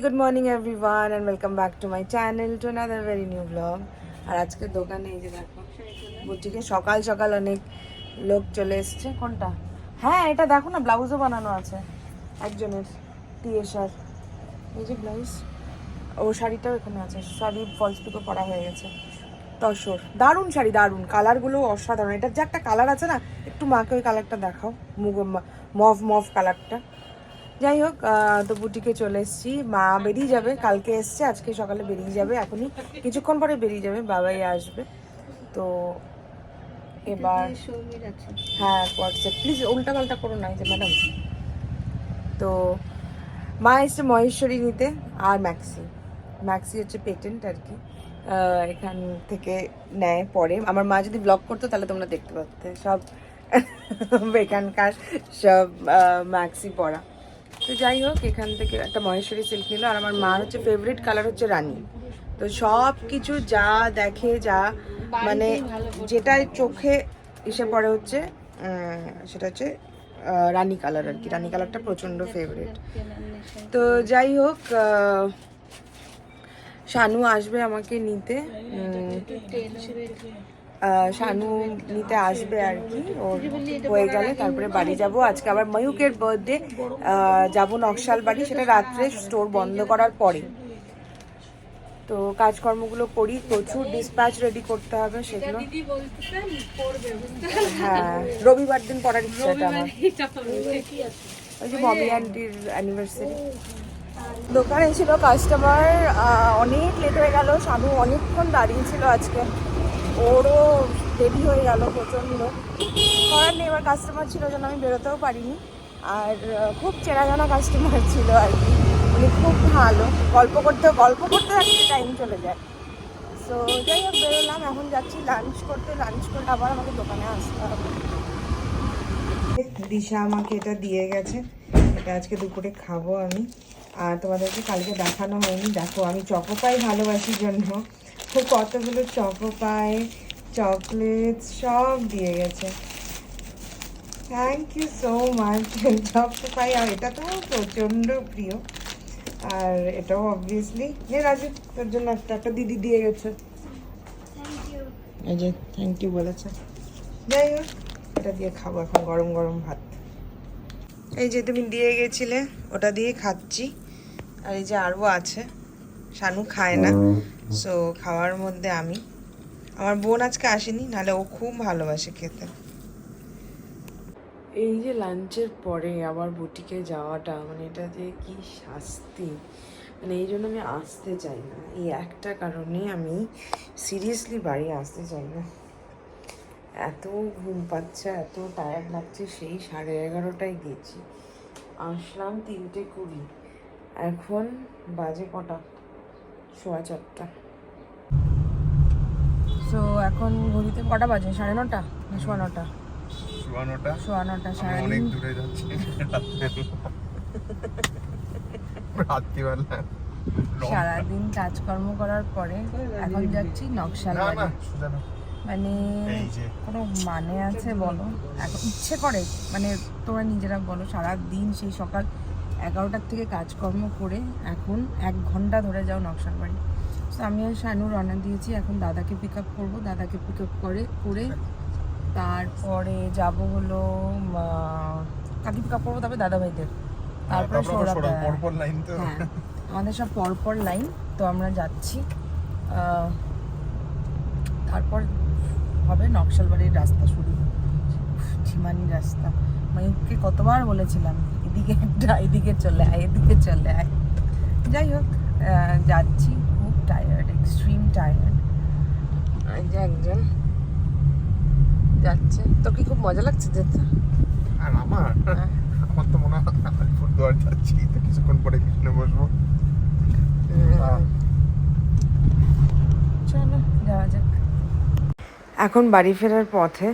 good morning everyone and welcome back to my channel to another very new vlog. আর আজকে দোকানে এই যে দেখো বুটিকে সকাল সকাল অনেক লোক চলে এসেছে। কোনটা? হ্যাঁ এটা দেখো না, ব্লাউজও বানানো আছে একজনের টিএশার। এই যে ব্লাউজ, ও শাড়িটাও এখানে আছে, শাড়ি ফলস পিকো করা হয়ে গেছে। তসর দারুণ শাড়ি, দারুণ কালারগুলো অসাধারণ। এটার যে একটা কালার আছে না, একটু মাকে ওই কালারটা দেখাও, মভ মভ কালারটা। যাই হোক, তো বুটিকে চলে এসেছি। মা বেরিয়ে যাবে, কালকে এসছে, আজকে সকালে বেরিয়ে যাবে, এখনই কিছুক্ষণ পরে বেরিয়ে যাবে, বাবাই আসবে। তো এবার হ্যাঁ হোয়াটসঅ্যাপ প্লিজ উল্টা পাল্টা করো না, যে ম্যাডাম। তো মা এসছে মহেশ্বরী নিতে, আর ম্যাক্সি হচ্ছে পেটেন্ট আর কি, এখান থেকে নেয় পরে। আমার মা যদি ব্লগ করতো তাহলে তোমরা দেখতে পারতে সব এখানকার সব ম্যাক্সি পরা। তো যাই হোক, এখান থেকে একটা মহেশ্বরী সিল্ক নিল। আর আমার মার হচ্ছে ফেভারিট কালার হচ্ছে রানী। তো সব কিছু যা দেখে, যা মানে যেটা চোখে এসে পড়ে হচ্ছে সেটা হচ্ছে রানী কালার আর কি। রানী কালারটা প্রচণ্ড ফেভারিট। তো যাই হোক, শানু আসবে আমাকে নিতে, শানু নিতে আসবে আর কি। ওর হয়ে গেলে তারপরে বাড়ি যাব। আজকে আবার ময়ূকের বার্থডে, যাব নকশাল বাড়ি, সেটা রাত্রে স্টোর বন্ধ করার পরে। তো কাজকর্মগুলো করি, প্রচুর ডিসপ্যাচ রেডি করতে হবে সেগুলো। হ্যাঁ রবিবার দিন পড়ার ইচ্ছাটা আমার, ওই যে মমি আন্টির অ্যানিভার্সারি। দোকানে ছিল কাস্টমার, অনেক লেট হয়ে গেল। শানু অনেকক্ষণ দাঁড়িয়েছিল আজকে, ওরও দেরি হয়ে গেল প্রচণ্ড। করার নেই, এবার কাস্টমার ছিল যেন আমি বেরোতেও পারিনি। আর খুব চেনা জানা কাস্টমার ছিল আর কি, উনি খুব ভালো। গল্প করতে থাকতে টাইম চলে যায়। সো যাই হোক, বেরোলাম, এখন যাচ্ছি লাঞ্চ করতে। লাঞ্চ করে আবার আমাকে দোকানে আসতে হবে। দিশা আমাকে এটা দিয়ে গেছে, এটা আজকে দুপুরে খাবো আমি। আর তোমাদেরকে কালকে দেখানো হয়নি, দেখো আমি চকোপাই ভালোবাসি জন্য কতগুলো চকোপাই, চকলেট সব দিয়ে গেছে। Thank you so much Choco Pie. আর এটা তো প্রচণ্ড প্রিয়। আর এটাও অবভিয়াসলি নে রাজু, তোর জন্য একটা দিদি দিয়ে গেছে, এই যে থ্যাংক ইউ বলেছে। যাই হোক, এটা দিয়ে খাবো এখন গরম গরম ভাত। এই যে তুমি দিয়ে গেছিলে, ওটা দিয়ে খাচ্ছি। আর এই যে আরও আছে, শানু খায় না, সো খাওয়ার মধ্যে আমি। আমার বোন আজকে আসেনি, নাহলে ও খুব ভালোবাসে খেতে। এই যে লাঞ্চের পরে আবার বুটিকে যাওয়াটা, মানে এটা যে কি শাস্তি, মানে এই জন্য আমি আসতে চাই না। এই একটা কারণে আমি সিরিয়াসলি বাড়ি আসতে চাই না। এত ঘুম পাচ্ছে, এত টায়ার্ড লাগছে। সেই 11:30টায় গেছি, আসলাম 3:20, এখন বাজে কটা, 4:15। সো এখন ঘড়িতে কটা বাজে? 9:30 না 9:15? 9:15 সারাদিন কাজকর্ম করার পরে এখন যাচ্ছি নকশাল বাড়ি। মানে কোনো মানে আছে বলো? এখন ইচ্ছে করে, মানে তোমরা নিজেরা বলো, সারাদিন সেই সকাল 11টার থেকে কাজকর্ম করে এখন 1 ঘন্টা ধরে যাও নকশাল বাড়ি। তো আমি আর শানু রওনা দিয়েছি, এখন দাদাকে পিক আপ করবো। দাদাকে পিক আপ করে তারপরে যাব হলো কাকে পিক আপ করবো, তারপরে দাদা ভাইদের, তারপরে হ্যাঁ আমাদের সব পরপর লাইন। তো আমরা যাচ্ছি, তারপর হবে নকশালবাড়ির রাস্তা শুরু, ঝিমানি রাস্তা। মাইকে কতবার বলেছিলাম এদিকে চলে আয়, এদিকে চলে আয়। যাই হোক, যাচ্ছি, খুব টায়ার্ড, এক্সট্রিম টায়ার্ড। এই যে একজন যাচ্ছে। তো কি খুব মজা লাগছে যেতে? আর আমার তো মনে হয় আলিপুরদুয়ার যাচ্ছি, তো কিছুক্ষণ পরে পিছনে বসবো। চলো যাওয়া যাক। এখন বাড়ি ফেরার পথে,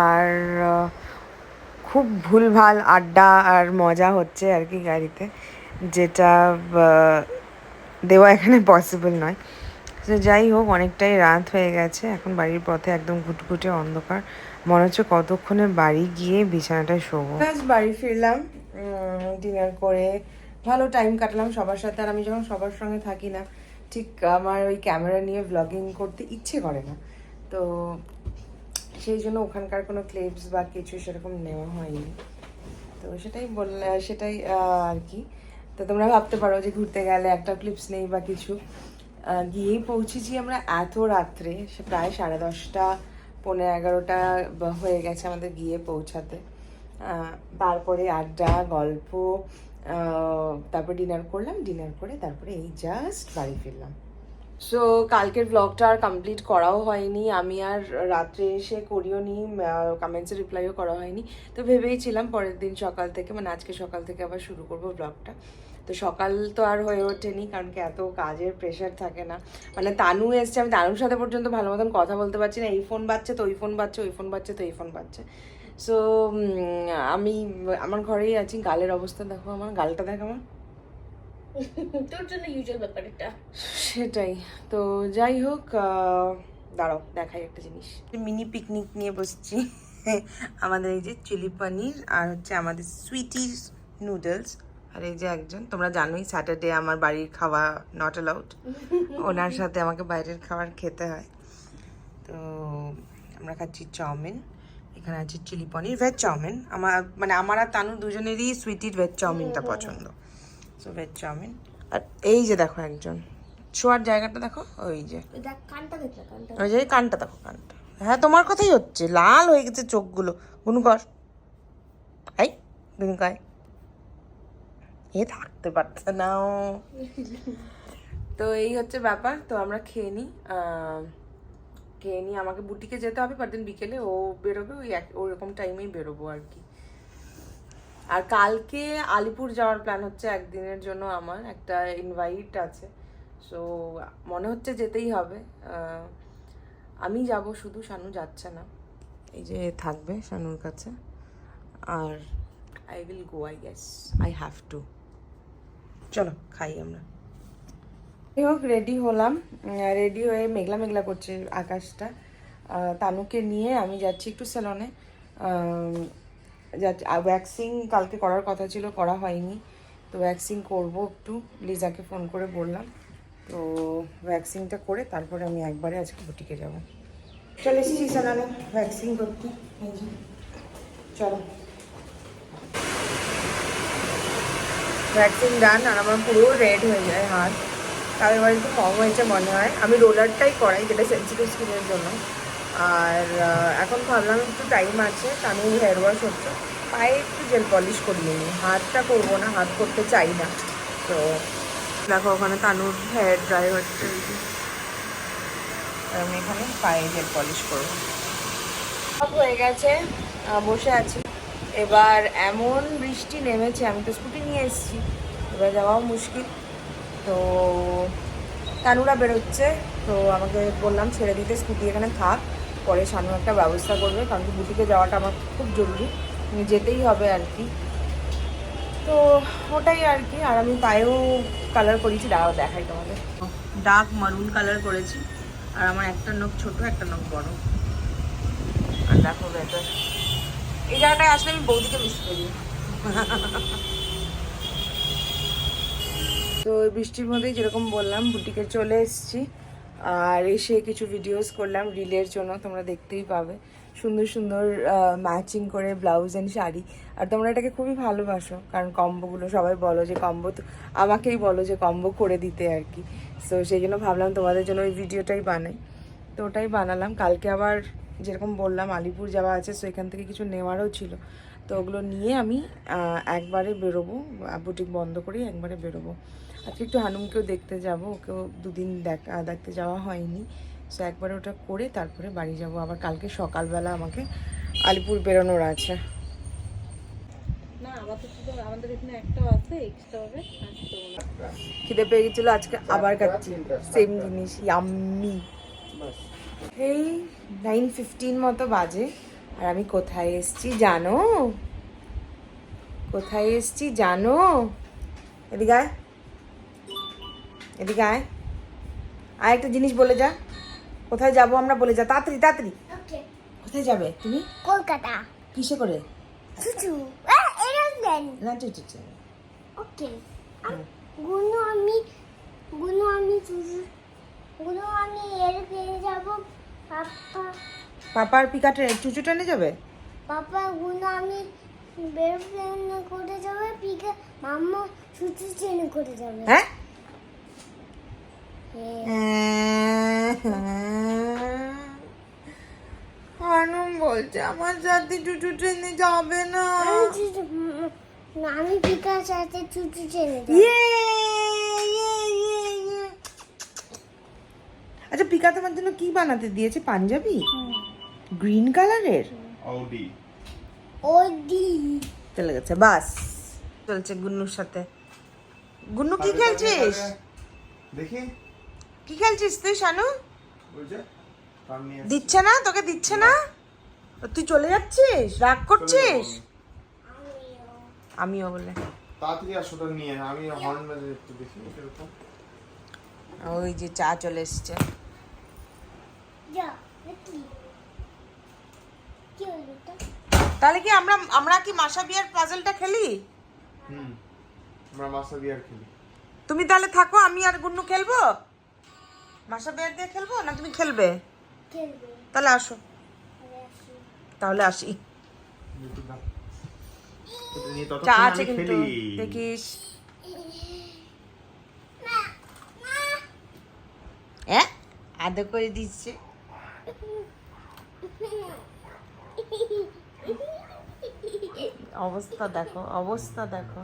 আর খুব ভুলভাল আড্ডা আর মজা হচ্ছে আর কি গাড়িতে, যেটা দেওয়া এখানে পসিবল নয়। তো যাই হোক, অনেকটাই রাত হয়ে গেছে, এখন বাড়ির পথে একদম ঘুটঘুটে অন্ধকার। মনে হচ্ছে কতক্ষণে বাড়ি গিয়ে বিছানাটায় শোবো। আজ বাড়ি ফিরলাম ডিনার করে, ভালো টাইম কাটালাম সবার সাথে। আর আমি যখন সবার সঙ্গে থাকি না, ঠিক আমার ওই ক্যামেরা নিয়ে ব্লগিং করতে ইচ্ছে করে না, তো সেই জন্য ওখানকার কোনো ক্লিপস বা কিছু সেরকম নেওয়া হয়নি। তো সেটাই আর কি। তো তোমরা ভাবতে পারো যে ঘুরতে গেলে একটা ক্লিপস নেই বা কিছু। গিয়েই পৌঁছেছি আমরা এত রাত্রে, সে প্রায় 10:30 পৌনে 11টা হয়ে গেছে আমাদের গিয়ে পৌঁছাতে। তারপরে আড্ডা গল্প, তারপর ডিনার করলাম, ডিনার করে তারপরে এই জাস্ট বাড়ি ফিরলাম। সো কালকের ব্লগটা আর কমপ্লিট করাও হয়নি, আমি আর রাত্রে এসে করিও নি, কমেন্টসে রিপ্লাইও করা হয়নি। তো ভেবেইছিলাম পরের দিন সকাল থেকে, মানে আজকে সকাল থেকে আবার শুরু করব ব্লগটা। তো সকাল তো আর হয়ে ওঠেনি, কারণ কি এত কাজের প্রেশার থাকে না। মানে তানু এসছে, আমি তানুর সাথে পর্যন্ত ভালো মতন কথা বলতে পারছি না, এই ফোন বাজছে তো ওই ফোন বাজছে, ওই ফোন বাজছে তো এই ফোন বাজছে। সো আমি আমার ঘরেই আছি। গালের অবস্থা দেখো, আমার গালটা দেখ আমার, তোর জন্য ইউজুয়াল ব্যাপার এটা। সেটাই। তো যাই হোক, দাঁড়াও দেখাই একটা জিনিস। মিনি পিকনিক নিয়ে বসছি। আমাদের এই যে চিলি পনির, আর হচ্ছে আমাদের সুইটি নুডলস। আর এই যে একজন, তোমরা জানোই স্যাটারডে আমার বাড়ির খাওয়া নট অ্যালাউড, ওনার সাথে আমাকে বাইরের খাবার খেতে হয়। তো আমরা খাচ্ছি চাউমিন, এখানে আছে চিলি পনির, ভেজ চাউমিন। আমার আর তানু দুজনেরই সুইটির ভেজ চাউমিনটা পছন্দ। So veg chowmein. আর এই যে দেখো একজন, শোয়ার জায়গাটা দেখো, ওই যে দেখ কানটা দেখলে, কানটা ওই যে কানটা দেখো, কানটা। হ্যাঁ তোমার কথাই হচ্ছে, লাল হয়ে গেছে চোখগুলো। গুনু কর, এই গুনু কয়, এ থাকতে পারছে না ও। তো এই হচ্ছে ব্যাপার। তো আমরা খেয়ে নিই, আমাকে বুটিকে যেতে হবে পরদিন বিকেলে, ও বেরোবে ওরকম টাইমেই বেরোবো আর কি। আর কালকে আলিপুর যাওয়ার প্ল্যান হচ্ছে একদিনের জন্য, আমার একটা ইনভাইট আছে। সো মনে হচ্ছে যেতেই হবে। আমি যাব শুধু, শানু যাচ্ছে না। এই যে থাকবে শানুর কাছে, আর I will go, I guess I have to. চলো খাই আমরা। যাই হোক, রেডি হলাম। রেডি হয়ে মেঘলা মেঘলা করছে আকাশটা। তানুকে নিয়ে আমি যাচ্ছি একটু স্যালনে। ভ্যাকসিন কালকে করার কথা ছিল, করা হয়নি। তো ভ্যাকসিন করবো একটু, লিজাকে ফোন করে বললাম। তো ভ্যাকসিনটা করে তারপরে আমি একবারে আজকে বুটিকে যাব। চলে এসেছি স্যালনে ভ্যাকসিন করতে। চলো, ভ্যাকসিন ডান। আর আমার পুরো রেড হয়ে যায় হাত, তার এবার একটু কম হয়েছে মনে হয়। আমি রোলারটাই করাই, যেটা সেন্সিটিভ স্কিনের জন্য। আর এখন ভাবলাম একটু টাইম আছে, তানু হেয়ার ওয়াশ হচ্ছে, পায়ে একটু জেল পলিশ করিয়ে নিই। হাতটা করবো না, হাত করতে চাই না। তো দেখো ওখানে তানুর হেয়ার ড্রাই হচ্ছে, আমি এখানে পায়ে জেল পলিশ করবো। সব হয়ে গেছে, বসে আছি। এবার এমন বৃষ্টি নেমেছে, আমি তো স্কুটি নিয়ে এসেছি, এবার যাওয়াও মুশকিল। তো তানুরা বেরোচ্ছে, তো আমাকে বললাম ছেড়ে দিতে, স্কুটি এখানে থাক, পরে সামনে একটা ব্যবস্থা করবে, কারণ কি বুটিকে যাওয়াটা আমার খুব জরুরি, যেতেই হবে আর কি। তো ওটাই আর কি। আর আমি পায়েও কালার করেছি, দাঁড়াও দেখাই তোমাদের। ডার্ক মারুন কালার করেছি, আর আমার একটা নখ ছোট, একটা নখ বড়। আর দেখো বেটার, এই জায়গাটায় আসলে আমি বৌদিকে মিস করি। তো বৃষ্টির মধ্যেই যেরকম বললাম বুটিকে চলে এসেছি, আর এসে কিছু ভিডিওস করলাম রিলের জন্য, তোমরা দেখতেই পাবে। সুন্দর সুন্দর ম্যাচিং করে ব্লাউজ অ্যান্ড শাড়ি। আর তোমরা এটাকে খুবই ভালোবাসো, কারণ কম্বোগুলো সবাই বলো যে কম্বো, আমাকেই বলো যে কম্বো করে দিতে আর কি। সো সেই জন্য ভাবলাম তোমাদের জন্য ওই ভিডিওটাই বানাই। তো ওটাই বানালাম। কালকে আবার যেরকম বললাম আলিপুর যাওয়া আছে, সো এখান থেকে কিছু নেওয়ারও ছিল। তো ওগুলো নিয়ে আমি একবারে বেরোবো, বুটিক বন্ধ করেই একবারে বেরোবো। আজকে একটু হানুমকেও দেখতে যাব, ওকেও দুদিন দেখতে যাওয়া হয়নি। সো একবারে ওটা করে তারপরে বাড়ি যাব। আবার কালকে সকালবেলা আমাকে আলিপুর বেরোনোর আছে। না আমাদের তো, আমাদের এখানে একটা আছে এক্সট্রা হবে। খিদে পেয়ে গেছিলো, আজকে আবার খাচ্ছি সেম জিনিস, ইয়াম্মি। এই 9:15 মতো বাজে, আর আমি কোথায় এসছি জানো? কোথায় এসছি জানো? এদিকে আয়, এদিকে আয়, আর একটা জিনিস বলে যা। কোথায় যাবো আমরা বলে যা, তাড়াতাড়ি তাড়াতাড়ি। ওকে, কোথায় যাবে তুমি? কলকাতা। কিসে করে? চুচু এরোপ্লেন। না ওকে, গুনো আমি চুচু গুনো আমি এর পেয়ে যাব পাপা পাপার পিকাটে চুচু টেনে যাবে? পাপা গুনো আমি বের প্লেন করে যাবে পিকে মাম্মা চুচু চেনে করে যাবে হ্যাঁ আনুম বলছে আমার সাথে চুচু ট্রেনে যাবে না। আমি পিকার সাথে চুচু চেনে যাব ইয়ে আচ্ছা পিকা তোমার জন্য কি বানাতে দিয়েছে? পাঞ্জাবি গ্রিন কালারের অডি ওডি চলে গেছে বাস। চলছে গুন্নুর সাথে। গুন্নু কি খেলছিস? দেখি কি খেলছিস তুই শানু? বুঝছে সামনে দিচ্ছে না তোকে, দিচ্ছে না? তুই চলে যাচ্ছিস, রাগ করছিস? আমিও বলে তাড়াতাড়ি আসোটা নিয়ে আমি হর্ন বাজে একটু দেখি এরকম। ওই যে চা চলে এসছে। যা দেখি কি হলো এটা তাহলে কি আমরা কি মাসা বিয়ার পাজলটা খেলি? আমরা মাসা বিয়ার খেলি। তুমি তাহলে থাকো, আমি আর গুন্নু খেলবো। মাসা বিয়ার দিয়ে খেলবো না তুমি খেলবে? খেলবে তাহলে আসো, আরে আসি তাহলে আসি। একটু দাও। এটা নিয়ে ততক্ষণ চা আমি আছে কিন্তু খেলি। দেখিস। আদর করে দিচ্ছে। অবস্থা দেখো, অবস্থা দেখো।